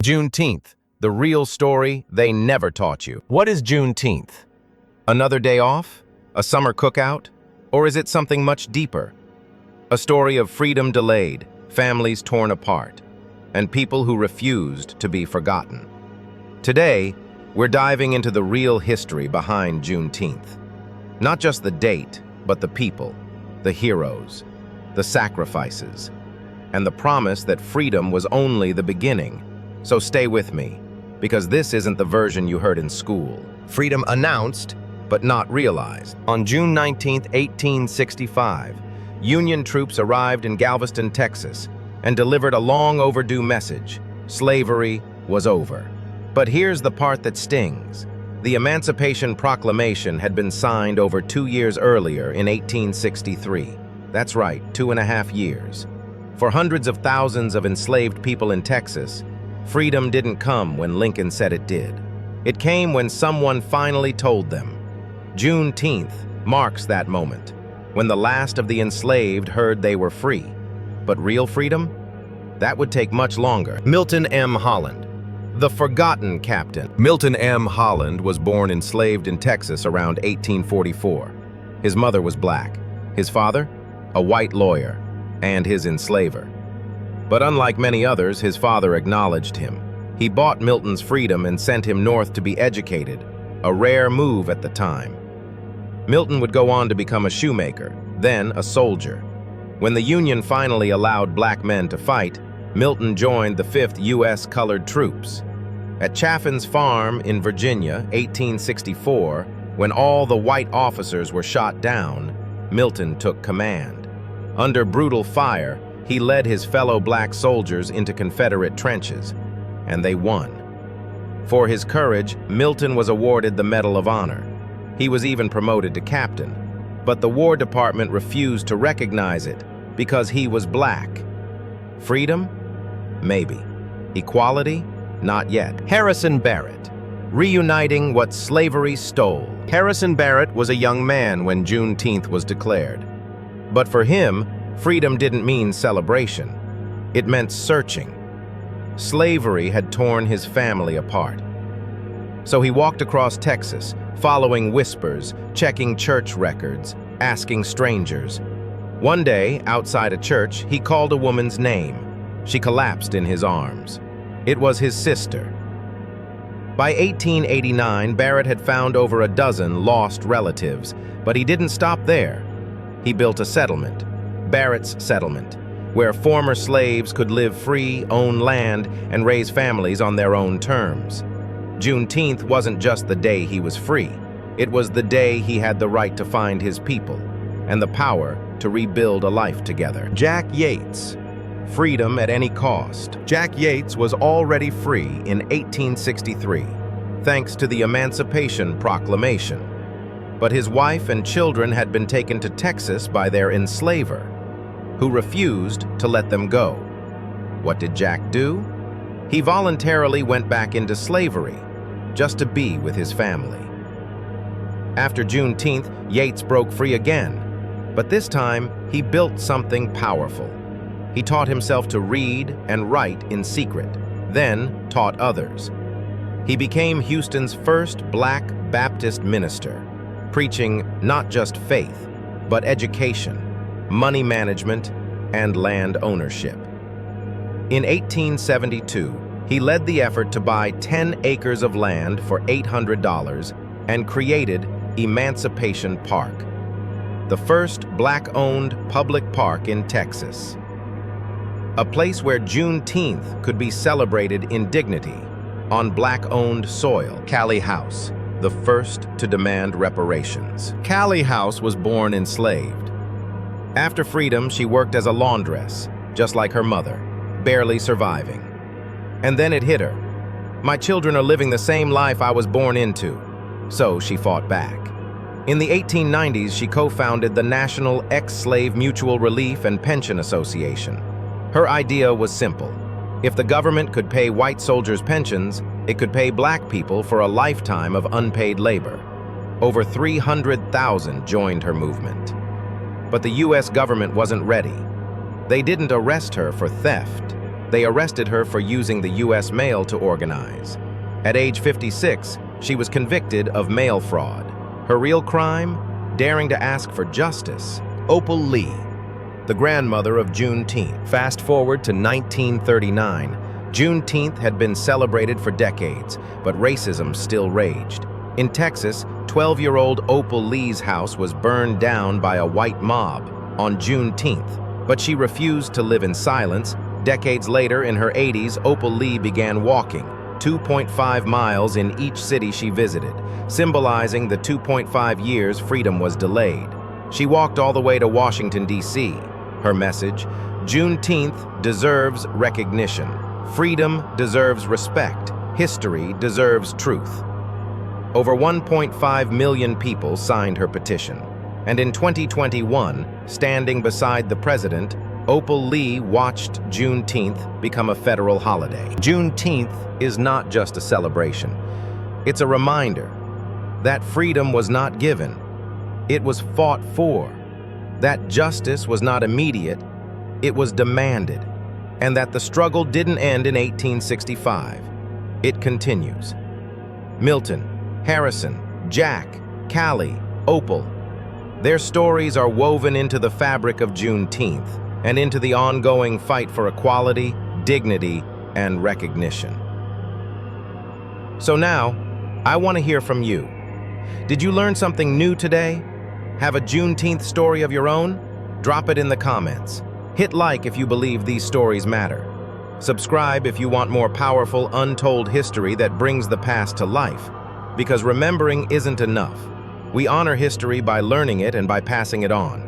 Juneteenth, the real story they never taught you. What is Juneteenth? Another day off? A summer cookout? Or is it something much deeper? A story of freedom delayed, families torn apart, and people who refused to be forgotten. Today, we're diving into the real history behind Juneteenth. Not just the date, but the people, the heroes, the sacrifices, and the promise that freedom was only the beginning. So stay with me, because this isn't the version you heard in school. Freedom announced, but not realized. On June 19, 1865, Union troops arrived in Galveston, Texas, and delivered a long overdue message: slavery was over. But here's the part that stings. The Emancipation Proclamation had been signed over 2 years earlier in 1863. That's right, 2.5 years. For hundreds of thousands of enslaved people in Texas, freedom didn't come when Lincoln said it did. It came when someone finally told them. Juneteenth marks that moment, when the last of the enslaved heard they were free. But real freedom? That would take much longer. Milton M. Holland, the forgotten captain. Milton M. Holland was born enslaved in Texas around 1844. His mother was black, his father, a white lawyer, and his enslaver. But unlike many others, his father acknowledged him. He bought Milton's freedom and sent him north to be educated, a rare move at the time. Milton would go on to become a shoemaker, then a soldier. When the Union finally allowed black men to fight, Milton joined the 5th U.S. Colored Troops. At Chaffin's Farm in Virginia, 1864, when all the white officers were shot down, Milton took command. Under brutal fire, he led his fellow black soldiers into Confederate trenches, and they won. For his courage, Milton was awarded the Medal of Honor. He was even promoted to captain, but the War Department refused to recognize it because he was black. Freedom? Maybe. Equality? Not yet. Harrison Barrett, reuniting what slavery stole. Harrison Barrett was a young man when Juneteenth was declared. But for him, freedom didn't mean celebration. It meant searching. Slavery had torn his family apart. So he walked across Texas, following whispers, checking church records, asking strangers. One day, outside a church, he called a woman's name. She collapsed in his arms. It was his sister. By 1889, Barrett had found over a dozen lost relatives, but he didn't stop there. He built a settlement, Barrett's Settlement, where former slaves could live free, own land, and raise families on their own terms. Juneteenth wasn't just the day he was free. It was the day he had the right to find his people and the power to rebuild a life together. Jack Yates, freedom at any cost. Jack Yates was already free in 1863, thanks to the Emancipation Proclamation. But his wife and children had been taken to Texas by their enslaver, who refused to let them go. What did Jack do? He voluntarily went back into slavery, just to be with his family. After Juneteenth, Yates broke free again, but this time he built something powerful. He taught himself to read and write in secret, then taught others. He became Houston's first black Baptist minister, preaching not just faith, but education, money management, and land ownership. In 1872, he led the effort to buy 10 acres of land for $800 and created Emancipation Park, the first black-owned public park in Texas. A place where Juneteenth could be celebrated in dignity on black-owned soil. Callie House, the first to demand reparations. Callie House was born enslaved. After freedom, she worked as a laundress, just like her mother, barely surviving. And then it hit her. My children are living the same life I was born into. So she fought back. In the 1890s, she co-founded the National Ex-Slave Mutual Relief and Pension Association. Her idea was simple. If the government could pay white soldiers' pensions, it could pay black people for a lifetime of unpaid labor. Over 300,000 joined her movement. But the U.S. government wasn't ready. They didn't arrest her for theft. They arrested her for using the U.S. mail to organize. At age 56, she was convicted of mail fraud. Her real crime? Daring to ask for justice. Opal Lee, the grandmother of Juneteenth. Fast forward to 1939. Juneteenth had been celebrated for decades, but racism still raged. In Texas, 12-year-old Opal Lee's house was burned down by a white mob on Juneteenth, but she refused to live in silence. Decades later, in her 80s, Opal Lee began walking 2.5 miles in each city she visited, symbolizing the 2.5 years freedom was delayed. She walked all the way to Washington, D.C. Her message: Juneteenth deserves recognition. Freedom deserves respect. History deserves truth. Over 1.5 million people signed her petition. And in 2021, standing beside the president, Opal Lee watched Juneteenth become a federal holiday. Juneteenth is not just a celebration. It's a reminder that freedom was not given. It was fought for. That justice was not immediate. It was demanded. And that the struggle didn't end in 1865. It continues. Milton, Harrison, Jack, Callie, Opal. Their stories are woven into the fabric of Juneteenth and into the ongoing fight for equality, dignity, and recognition. So now, I want to hear from you. Did you learn something new today? Have a Juneteenth story of your own? Drop it in the comments. Hit like if you believe these stories matter. Subscribe if you want more powerful, untold history that brings the past to life. Because remembering isn't enough. We honor history by learning it and by passing it on.